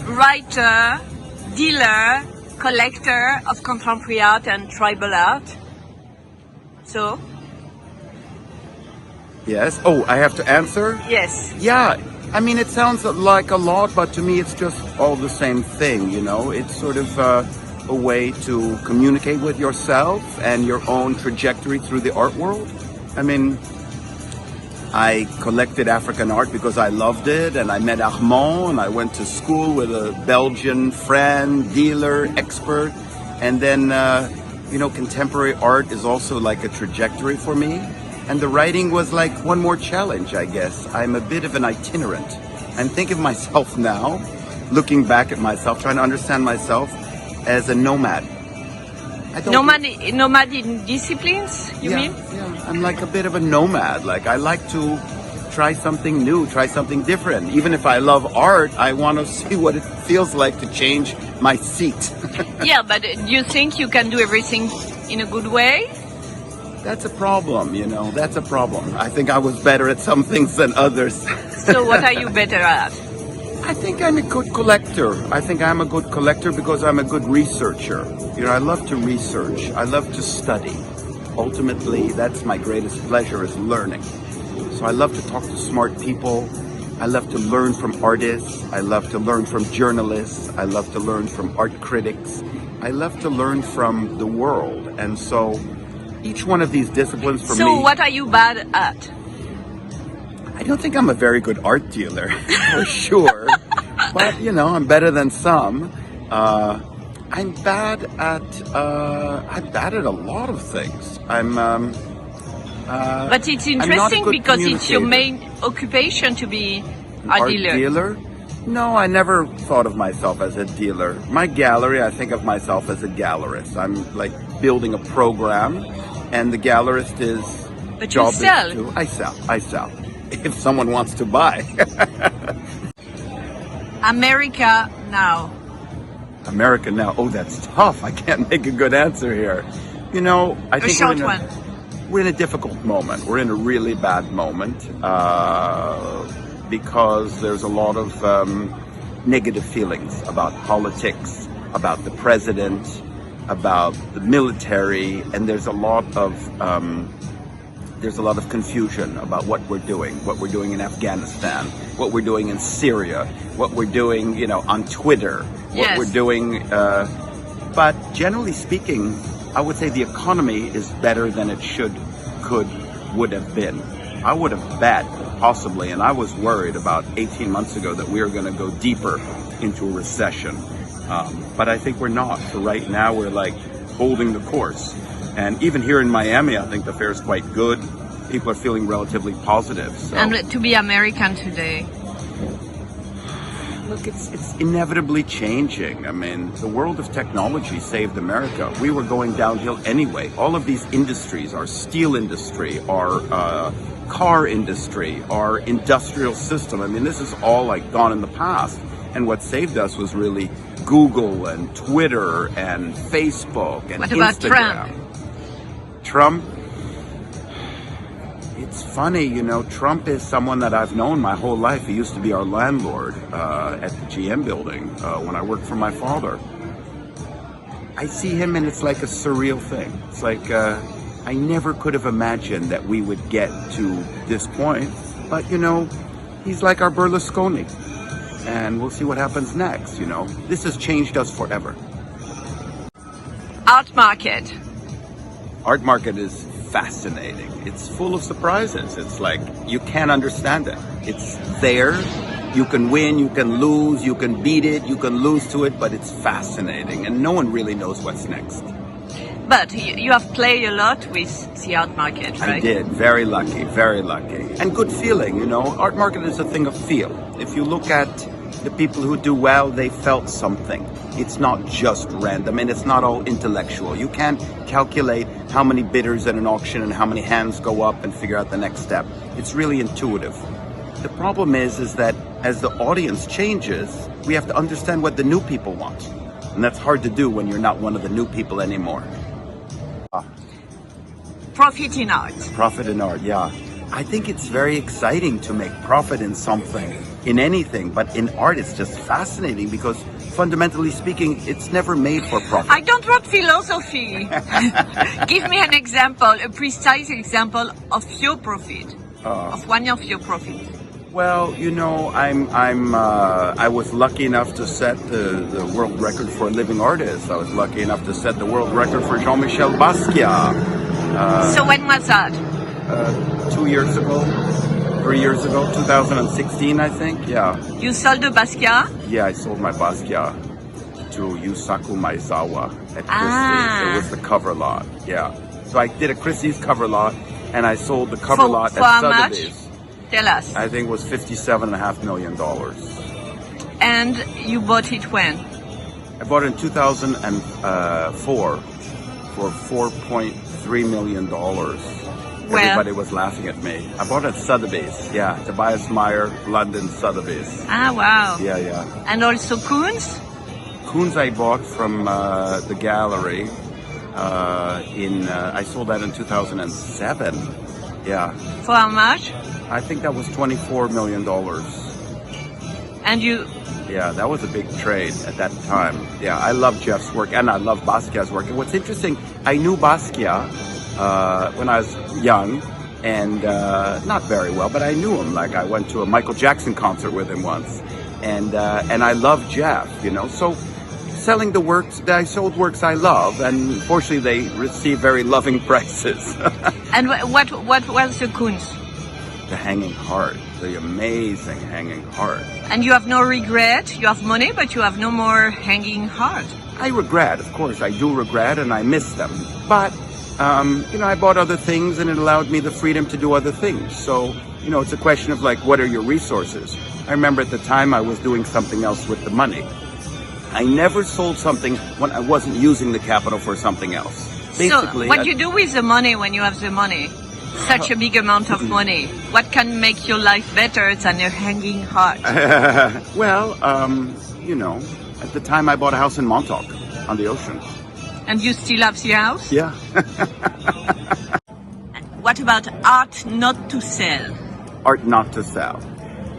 writer, dealer, collector of contemporary art and tribal art. So, Yes. Oh, I have to answer? yes. Yeah. I mean, it sounds like a lot, but to me, it's just all the same thing, you know? It's sort of a way to communicate with yourself and your own trajectory through the art world. I mean, I collected African art because I loved it, and I met Armand, and I went to school with a Belgian friend, dealer, expert. And then, contemporary art is also like a trajectory for me. And the writing was like one more challenge, I guess. I'm a bit of an itinerant. I'm thinking of myself now, looking back at myself, trying to understand myself as a nomad. Nomad in disciplines, you mean? Yeah, I'm like a bit of a nomad. Like, I like to try something new, try something different. Even if I love art, I want to see what it feels like to change my seat. Yeah, but do you think you can do everything in a good way? That's a problem, that's a problem. I think I was better at some things than others. So what are you better at? I think I'm a good collector. I think I'm a good collector because I'm a good researcher. I love to research. I love to study. Ultimately, that's my greatest pleasure, is learning. So I love to talk to smart people. I love to learn from artists. I love to learn from journalists. I love to learn from art critics. I love to learn from the world. And so each one of these disciplines for me... So what are you bad at? I don't think I'm a very good art dealer, for sure. But, I'm better than some. I'm bad at a lot of things. But it's interesting because it's your main occupation to be a dealer. No, I never thought of myself as a dealer. My gallery, I think of myself as a gallerist. I'm like building a program, and the gallerist is... But you sell. I sell. If someone wants to buy. America now. America now. Oh, that's tough. I can't make a good answer here. I think we're in a difficult moment. We're in a really bad moment because there's a lot of negative feelings about politics, about the president, about the military, and there's a lot of confusion about what we're doing in Afghanistan, what we're doing in Syria, what we're doing, on Twitter, what we're doing. But generally speaking, I would say the economy is better than it would have been. I would have bet, possibly, and I was worried about 18 months ago that we were going to go deeper into a recession. But I think we're not. So right now we're like holding the course. And even here in Miami, I think the fare is quite good. People are feeling relatively positive. So. And to be American today? Look, it's inevitably changing. I mean, the world of technology saved America. We were going downhill anyway. All of these industries, our steel industry, our car industry, our industrial system, I mean, this is all like gone in the past. And what saved us was really Google and Twitter and Facebook and What about Instagram. Trump? It's funny, Trump is someone that I've known my whole life. He used to be our landlord at the GM building when I worked for my father. I see him and it's like a surreal thing. It's like I never could have imagined that we would get to this point. But, he's like our Berlusconi. And we'll see what happens next, This has changed us forever. Art market. Art market is fascinating. It's full of surprises. It's like you can't understand it. It's there. You can win, you can lose, you can beat it, you can lose to it, but it's fascinating. And no one really knows what's next. But you have played a lot with the art market, right? I did. Very lucky, very lucky. And good feeling, Art market is a thing of feel. If you look at the people who do well, they felt something. It's not just random, and it's not all intellectual. You can't calculate how many bidders at an auction and how many hands go up and figure out the next step. It's really intuitive. The problem is that as the audience changes, we have to understand what the new people want. And that's hard to do when you're not one of the new people anymore. Profit in art. Profit in art, yeah. I think it's very exciting to make profit in something, in anything, but in art it's just fascinating because fundamentally speaking, it's never made for profit. I don't want philosophy. Give me an example, a precise example of your profit, of one of your profits. Well, you know, I was lucky enough to set the world record for a living artist. I was lucky enough to set the world record for Jean-Michel Basquiat. So when was that? 2 years ago, 3 years ago, 2016, I think. Yeah. You sold the Basquiat? Yeah, I sold my Basquiat to Yusaku Maezawa at Christie's. It was the cover lot. Yeah. So I did a Christie's cover lot, and I sold the cover lot for at how much? Sotheby's. Tell us. I think it was $57.5 million. And you bought it when? I bought it in 2004 for $4.3 million. Everybody was laughing at me. I bought it at Sotheby's. Yeah, Tobias Meyer, London, Sotheby's. Ah, wow. Yeah, yeah. And also Koons? Koons I bought from the gallery. I sold that in 2007. Yeah. For how much? I think that was $24 million. And you? Yeah, that was a big trade at that time. Yeah, I love Jeff's work and I love Basquiat's work. And what's interesting, I knew Basquiat when I was young and not very well, but I knew him. Like I went to a Michael Jackson concert with him once. And I love Jeff, you know. So selling the works, I sold works I love, and fortunately they receive very loving prices. And what was the Koons? The Hanging Heart, the amazing Hanging Heart. And you have no regret? You have money, but you have no more Hanging Heart. I regret, of course, I do regret, and I miss them. But, you know, I bought other things, and it allowed me the freedom to do other things. So, you know, it's a question of, like, what are your resources? I remember at the time I was doing something else with the money. I never sold something when I wasn't using the capital for something else. Basically, so what you do with the money when you have the money? Such a big amount of money. What can make your life better than a Hanging Heart? Well, you know, at the time I bought a house in Montauk on the ocean. And you still have the house? Yeah. What about art not to sell? Art not to sell.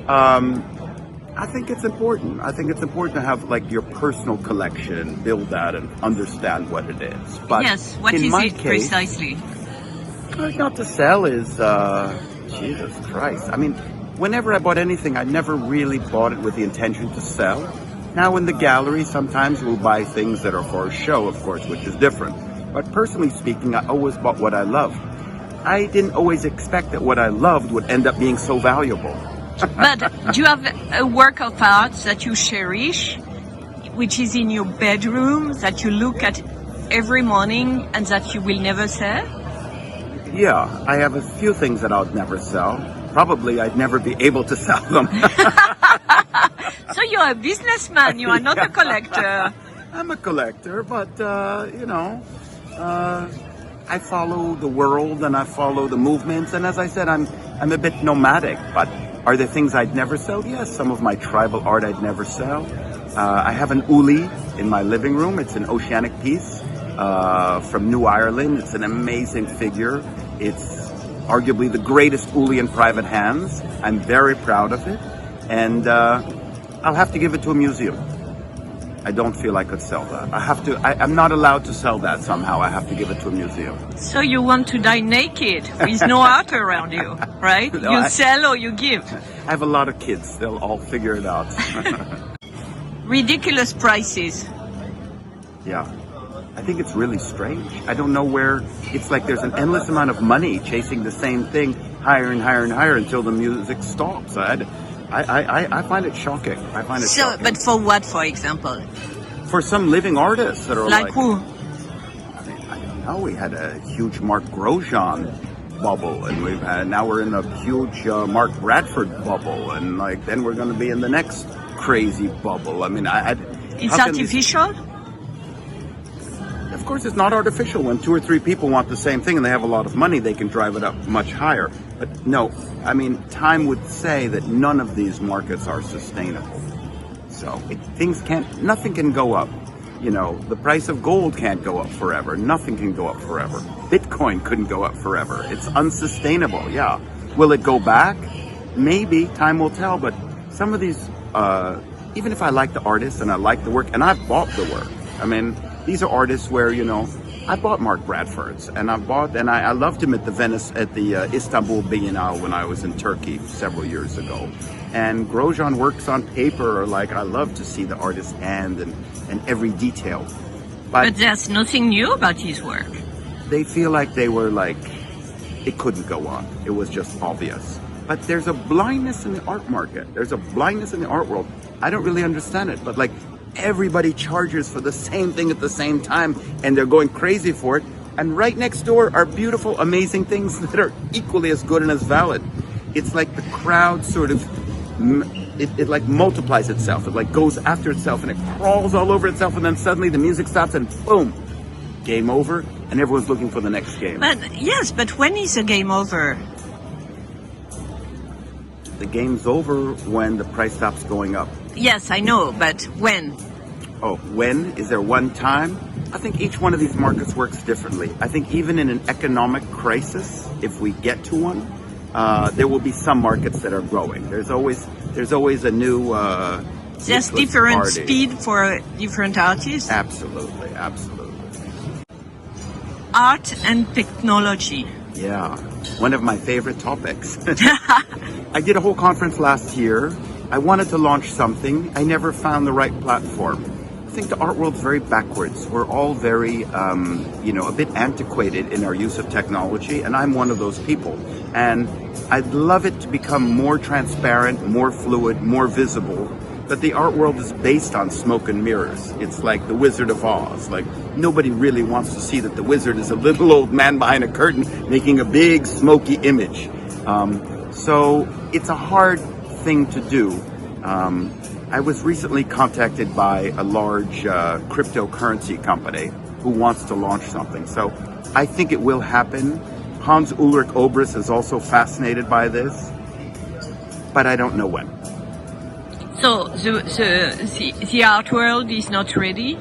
I think it's important. I think it's important to have like your personal collection, build that and understand what it is. But yes, what is it precisely? Art not to sell is, Jesus Christ. I mean, whenever I bought anything, I never really bought it with the intention to sell. Now in the gallery, sometimes we'll buy things that are for show, of course, which is different. But personally speaking, I always bought what I loved. I didn't always expect that what I loved would end up being so valuable. But do you have a work of art that you cherish, which is in your bedroom, that you look at every morning and that you will never sell? Yeah, I have a few things that I'll never sell. Probably I'd never be able to sell them. So you're a businessman, you are not a collector. I'm a collector, but, you know, I follow the world and I follow the movements. And as I said, I'm a bit nomadic, but are there things I'd never sell? Yes, some of my tribal art I'd never sell. I have an uli in my living room. It's an oceanic piece from New Ireland. It's an amazing figure. It's arguably the greatest uli in private hands. I'm very proud of it. And I'll have to give it to a museum. I don't feel I could sell that. I'm not allowed to sell that somehow. I have to give it to a museum. So you want to die naked with no art around you, right? No, you sell or you give. I have a lot of kids. They'll all figure it out. Ridiculous prices. Yeah. I think it's really strange. I don't know where, it's like there's an endless amount of money chasing the same thing higher and higher and higher until the music stops. I find it shocking. I find it shocking. But for what, for example? For some living artists that are like who? I don't know. We had a huge Mark Grosjean bubble, and now we're in a huge Mark Bradford bubble, and like then we're going to be in the next crazy bubble. I mean, it's artificial. Of course, it's not artificial. When 2 or 3 people want the same thing and they have a lot of money, they can drive it up much higher. But no, I mean, time would say that none of these markets are sustainable. So nothing can go up. You know, the price of gold can't go up forever. Nothing can go up forever. Bitcoin couldn't go up forever. It's unsustainable, yeah. Will it go back? Maybe, time will tell, but some of these, even if I like the artist and I like the work, and I've bought the work, I mean, these are artists where, you know, I bought Mark Bradford's, and I loved him at the Istanbul Biennale when I was in Turkey several years ago. And Grosjean works on paper, like I love to see the artist's hand and every detail. But there's nothing new about his work. They feel like they were like, it couldn't go on. It was just obvious. But there's a blindness in the art market. There's a blindness in the art world. I don't really understand it, but like everybody charges for the same thing at the same time and they're going crazy for it. And right next door are beautiful, amazing things that are equally as good and as valid. It's like the crowd sort of, it like multiplies itself. It like goes after itself and it crawls all over itself, and then suddenly the music stops and boom, game over, and everyone's looking for the next game. But yes, but when is the game over? The game's over when the price stops going up. Yes, I know, but when? Oh, when? Is there one time? I think each one of these markets works differently. I think even in an economic crisis, if we get to one, there will be some markets that are growing. There's always a new there's different speed for different artists. Absolutely. Art and technology. Yeah, one of my favorite topics. I did a whole conference last year. I wanted to launch something. I never found the right platform. I think the art world's very backwards. We're all very, a bit antiquated in our use of technology, and I'm one of those people. And I'd love it to become more transparent, more fluid, more visible. But the art world is based on smoke and mirrors. It's like the Wizard of Oz. Like, nobody really wants to see that the wizard is a little old man behind a curtain making a big smoky image. So it's a hard thing to do. I was recently contacted by a large cryptocurrency company who wants to launch something. So I think it will happen. Hans Ulrich Obrist is also fascinated by this, but I don't know when. So the art world is not ready?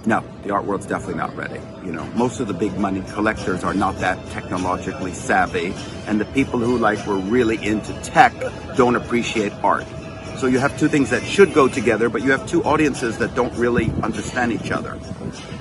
No, the art world's definitely not ready. You know, most of the big money collectors are not that technologically savvy, and the people who were really into tech don't appreciate art. So you have two things that should go together, but you have two audiences that don't really understand each other.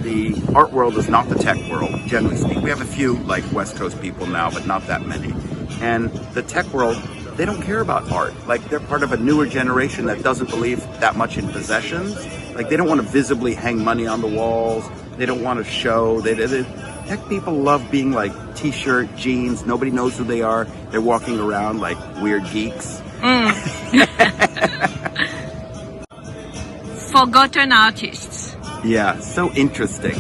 The art world is not the tech world, generally speaking. We have a few West Coast people now, but not that many. And the tech world, they don't care about art. They're part of a newer generation that doesn't believe that much in possessions. They don't want to visibly hang money on the walls. They don't want to show. Tech people love being t-shirt, jeans. Nobody knows who they are. They're walking around like weird geeks. Forgotten artists. Yeah, so interesting.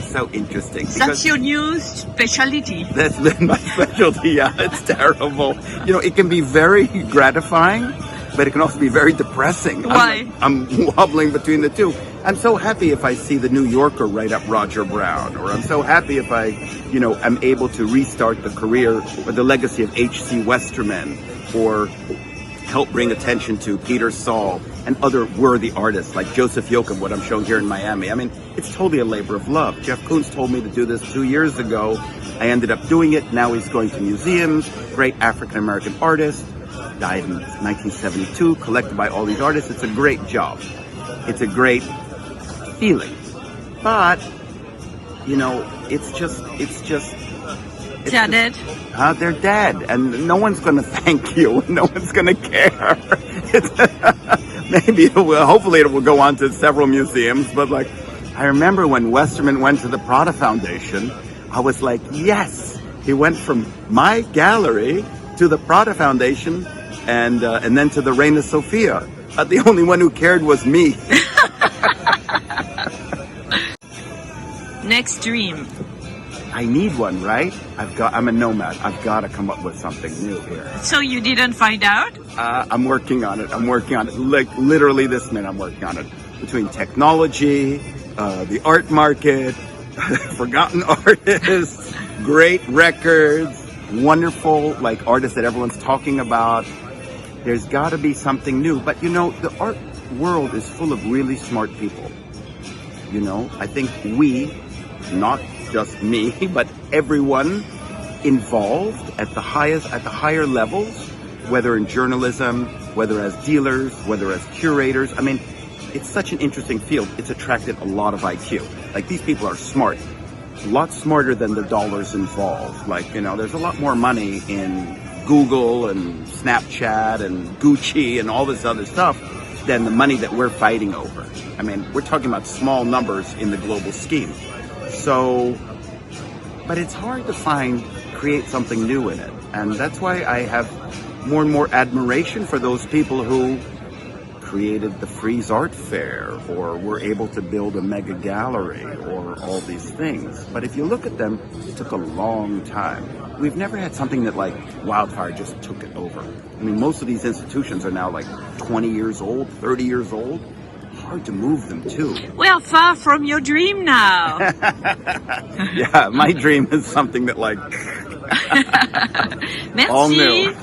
That's your new specialty. That's been my specialty, yeah. It's terrible. It can be very gratifying, but it can also be very depressing. Why? I'm wobbling between the two. I'm so happy if I see the New Yorker write up Roger Brown, or I'm so happy if I, am able to restart the career or the legacy of H.C. Westerman, or help bring attention to Peter Saul and other worthy artists like Joseph Yoakum, what I'm showing here in Miami. I mean, it's totally a labor of love. Jeff Koons told me to do this 2 years ago. I ended up doing it. Now he's going to museums. Great African-American artist. Died in 1972, collected by all these artists. It's a great job. It's a great feeling. But, it's just They're dead? They're dead, and no one's going to thank you. No one's going to care. Maybe it will. Hopefully it will go on to several museums. But I remember when Westerman went to the Prada Foundation, I was like, yes, he went from my gallery to the Prada Foundation, and then to the Reina Sofia. The only one who cared was me. Next dream. I need one, right? I'm a nomad. I've got to come up with something new here. So you didn't find out? I'm working on it. Literally this minute, I'm working on it. Between technology, the art market, forgotten artists, great records, wonderful artists that everyone's talking about. There's got to be something new. But the art world is full of really smart people. I think we, not just me, but everyone involved at the higher levels whether in journalism, whether as dealers, whether as curators. I mean, it's such an interesting field. It's attracted a lot of IQ. Like, these people are smart, a lot smarter than the dollars involved. Like, you know, there's a lot more money in Google and Snapchat and Gucci and all this other stuff than the money that we're fighting over. I mean, we're talking about small numbers in the global scheme. So, but it's hard to create something new in it. And that's why I have more and more admiration for those people who created the Frieze Art Fair, or were able to build a mega gallery, or all these things. But if you look at them, it took a long time. We've never had something that, like, wildfire just took it over. I mean, most of these institutions are now like 20 years old, 30 years old. Hard to move them too. We are far from your dream now. Yeah, my dream is something that, like, all Merci. new.